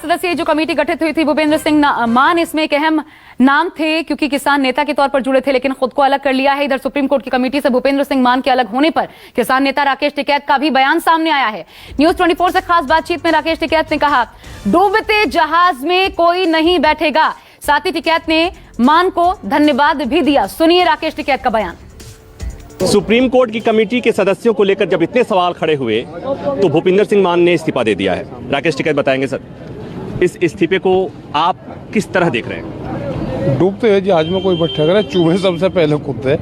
सदस्यीय जो कमेटी गठित हुई थी, भूपेंद्र सिंह मान इसमें एक अहम नाम थे क्योंकि किसान नेता के तौर पर जुड़े थे, लेकिन खुद को अलग कर लिया है। इधर सुप्रीम कोर्ट की कमेटी से भूपेंद्र सिंह मान के अलग होने पर किसान नेता राकेश टिकैत का भी बयान सामने आया है। न्यूज 24 से खास बातचीत में राकेश टिकैत ने कहा, डूबते जहाज में कोई नहीं बैठेगा। साथ ही टिकैत ने मान को धन्यवाद भी दिया। सुनिए राकेश टिकैत का बयान। सुप्रीम कोर्ट की कमेटी के सदस्यों को लेकर जब इतने सवाल खड़े हुए तो भूपेंद्र सिंह मान ने इस्तीफा दे दिया है। राकेश टिकैत बताएंगे सर, इस इस्तीफे को आप किस तरह देख रहे हैं? डूबते हुए जहाज में कोई बैठेगा, चूहे सबसे पहले कूदते।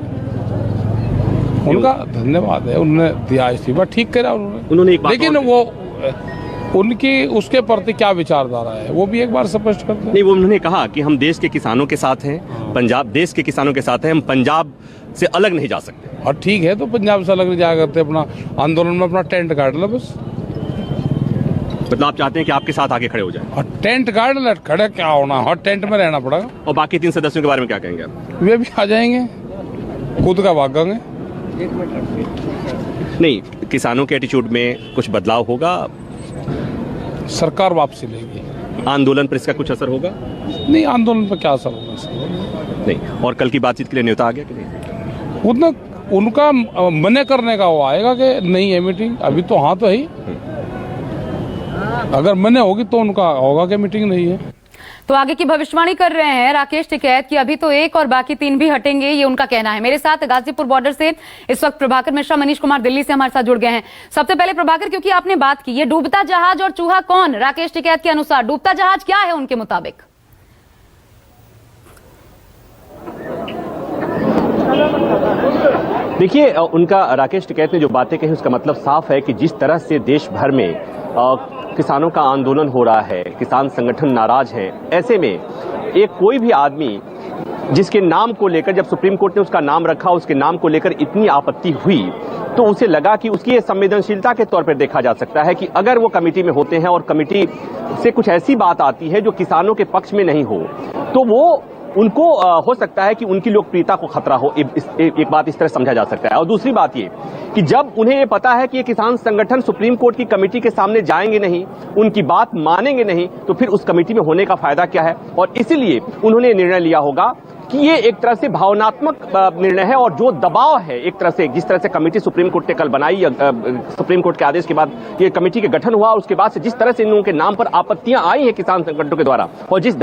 उनका धन्यवाद है, उन्होंने दिया इस्तीफा, ठीक करा उन्होंने एक बात, लेकिन वो उनकी उसके प्रति क्या विचारधारा है वो भी एक बार स्पष्ट कर दें। नहीं, वो उन्होंने कहा कि हम देश के किसानों के साथ हैं, पंजाब देश के किसानों के साथ हैं, हम पंजाब से अलग नहीं जा सकते। और ठीक है, तो पंजाब से अलग नहीं जाया करते, अपना आंदोलन में अपना टेंट गाड़ लो बस। मतलब आप चाहते हैं कि आपके साथ आगे खड़े हो जाए? और टेंट गाड़ ले, खड़े क्या होना, हर टेंट में रहना पड़ेगा। और बाकी 3 सदस्यों के बारे में क्या कहेंगे आप? वे भी आ जाएंगे, खुद का भागेंगे। नहीं, किसानों के एटीट्यूड में कुछ बदलाव होगा? सरकार वापसी लेगी। आंदोलन पर इसका कुछ असर होगा? नहीं, आंदोलन पर क्या असर होगा इसका? नहीं। और कल की बातचीत के लिए न्योता आ गया कि नहीं? उतना उनका मने करने का वो आएगा कि नहीं है मीटिंग, अभी तो हाँ तो है ही। अगर मने होगी तो उनका होगा कि मीटिंग नहीं है। तो आगे की भविष्यवाणी कर रहे हैं राकेश टिकैत कि अभी तो 1 और बाकी 3 भी हटेंगे, ये उनका कहना है। मेरे साथ गाजीपुर बॉर्डर से इस वक्त प्रभाकर मिश्रा, मनीष कुमार दिल्ली से हमारे साथ जुड़ गए हैं। सबसे पहले प्रभाकर, क्योंकि आपने बात की, ये डूबता जहाज और चूहा कौन? राकेश टिकैत के अनुसार डूबता जहाज क्या है उनके मुताबिक? देखिए, उनका राकेश टिकैत ने जो बातें कही उसका मतलब साफ है कि जिस तरह से देश भर में किसानों का आंदोलन हो रहा है, किसान संगठन नाराज हैं, ऐसे में एक कोई भी आदमी जिसके नाम को लेकर, जब सुप्रीम कोर्ट ने उसका नाम रखा, उसके नाम को लेकर इतनी आपत्ति हुई तो उसे लगा कि उसकी ये संवेदनशीलता के तौर पर देखा जा सकता है कि अगर वो कमेटी में होते हैं और कमेटी से कुछ ऐसी बात आती है जो किसानों के पक्ष में नहीं हो तो वो उनको हो सकता है कि उनकी लोकप्रियता को खतरा हो। एक बात इस तरह समझा जा सकता है। और दूसरी बात ये कि जब उन्हें ये पता है कि ये किसान संगठन सुप्रीम कोर्ट की कमेटी के सामने जाएंगे नहीं, उनकी बात मानेंगे नहीं, तो फिर उस कमेटी में होने का फायदा क्या है? और इसीलिए उन्होंने निर्णय लिया होगा कि ये एक तरह से भावनात्मक निर्णय है और जो दबाव है, एक तरह से जिस तरह से कमेटी सुप्रीम कोर्ट ने कल बनाई, सुप्रीम कोर्ट के आदेश के बाद ये कमेटी के गठन हुआ, उसके बाद से जिस तरह से इन लोगों के नाम पर आपत्तियां आई हैं किसान संगठनों के द्वारा, और जिस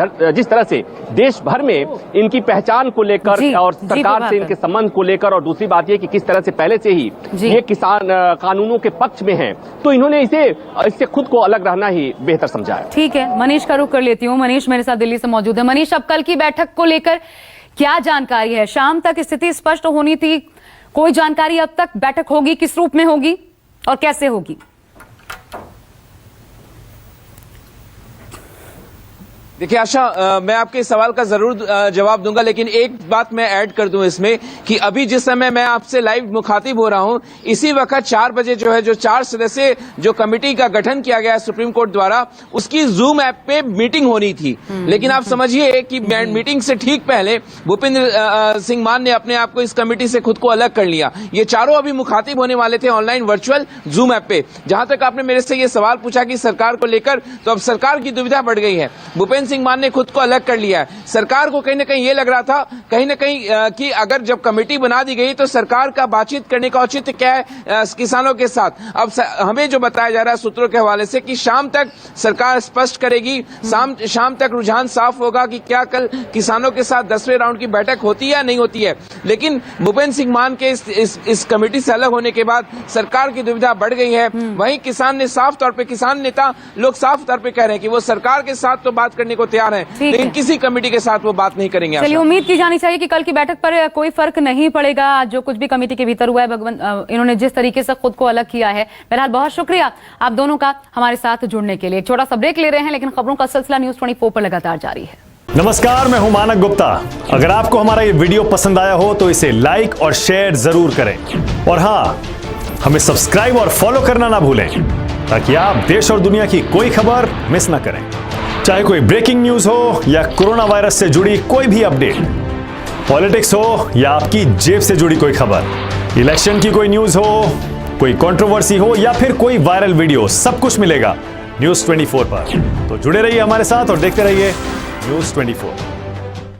तरह से देश भर में इनकी पहचान को लेकर और सरकार से इनके संबंध को लेकर, और दूसरी बात ये कि किस तरह से पहले से ही ये किसान कानूनों के पक्ष में है, तो इन्होंने इससे खुद को अलग रहना ही बेहतर समझा है। ठीक है, मनीष का रुख कर लेती हूँ। मनीष मेरे साथ दिल्ली से मौजूद है। मनीष, अब कल की बैठक को लेकर क्या जानकारी है? शाम तक स्थिति स्पष्ट होनी थी, कोई जानकारी अब तक? बैठक होगी, किस रूप में होगी और कैसे होगी? देखिए आशा, मैं आपके इस सवाल का जरूर जवाब दूंगा, लेकिन एक बात मैं ऐड कर दूं इसमें कि अभी जिस समय मैं आपसे लाइव मुखातिब हो रहा हूं, इसी वक्त 4 बजे जो है, जो 4 सदस्य जो कमेटी का गठन किया गया है सुप्रीम कोर्ट द्वारा, उसकी जूम ऐप पे मीटिंग होनी थी। लेकिन आप समझिए कि मीटिंग से ठीक पहले भूपेंद्र सिंह मान ने अपने आप को इस कमेटी से खुद को अलग कर लिया। ये चारों अभी मुखातिब होने वाले थे ऑनलाइन वर्चुअल जूम ऐप पे। जहां तक आपने मेरे से ये सवाल पूछा कि सरकार को लेकर, तो अब सरकार की दुविधा बढ़ गई है। भूपेंद्र सिंह मान ने खुद को अलग कर लिया है। सरकार को कहीं ना कहीं ये लग रहा था, कहीं ना कहीं कि अगर जब कमेटी बना दी गई तो सरकार का बातचीत करने का औचित्य क्या है किसानों के साथ। अब हमें जो बताया जा रहा है सूत्रों के हवाले से कि शाम तक सरकार स्पष्ट करेगी, शाम तक रुझान साफ होगा कि क्या कल किसानों के साथ 10वें राउंड की बैठक होती है या नहीं होती है। लेकिन भूपेंद्र सिंह मान के इस कमेटी से अलग होने के बाद सरकार की दुविधा बढ़ गई है। वहीं किसान ने साफ तौर पर, किसान नेता लोग साफ तौर पर कह रहे हैं कि वो सरकार के साथ तो बात करने को तैयार हैं, लेकिन किसी कमेटी के साथ वो बात नहीं करेंगे। चलिए, उम्मीद की जानी चाहिए कि कल की बैठक पर कोई फर्क नहीं पड़ेगा। जो कुछ भी कमेटी के भीतर हुआ है, भगवंत इन्होंने जिस तरीके से खुद को अलग किया है। बहरहाल बहुत शुक्रिया आप दोनों का हमारे साथ जुड़ने के लिए। एक छोटा सा ब्रेक ले रहे हैं, लेकिन खबरों का सिलसिला न्यूज 24 पर लगातार जारी है। नमस्कार, मैं हूं मानक गुप्ता। अगर आपको हमारा ये वीडियो पसंद आया हो तो इसे लाइक और शेयर जरूर करें, और हाँ, हमें सब्सक्राइब और फॉलो करना ना भूलें ताकि आप देश और दुनिया की कोई खबर मिस ना करें। चाहे कोई ब्रेकिंग न्यूज हो या कोरोना वायरस से जुड़ी कोई भी अपडेट, पॉलिटिक्स हो या आपकी जेब से जुड़ी कोई खबर, इलेक्शन की कोई न्यूज हो, कोई कंट्रोवर्सी हो या फिर कोई वायरल वीडियो, सब कुछ मिलेगा न्यूज 24 पर। तो जुड़े रहिए हमारे साथ और देखते रहिए न्यूज 24।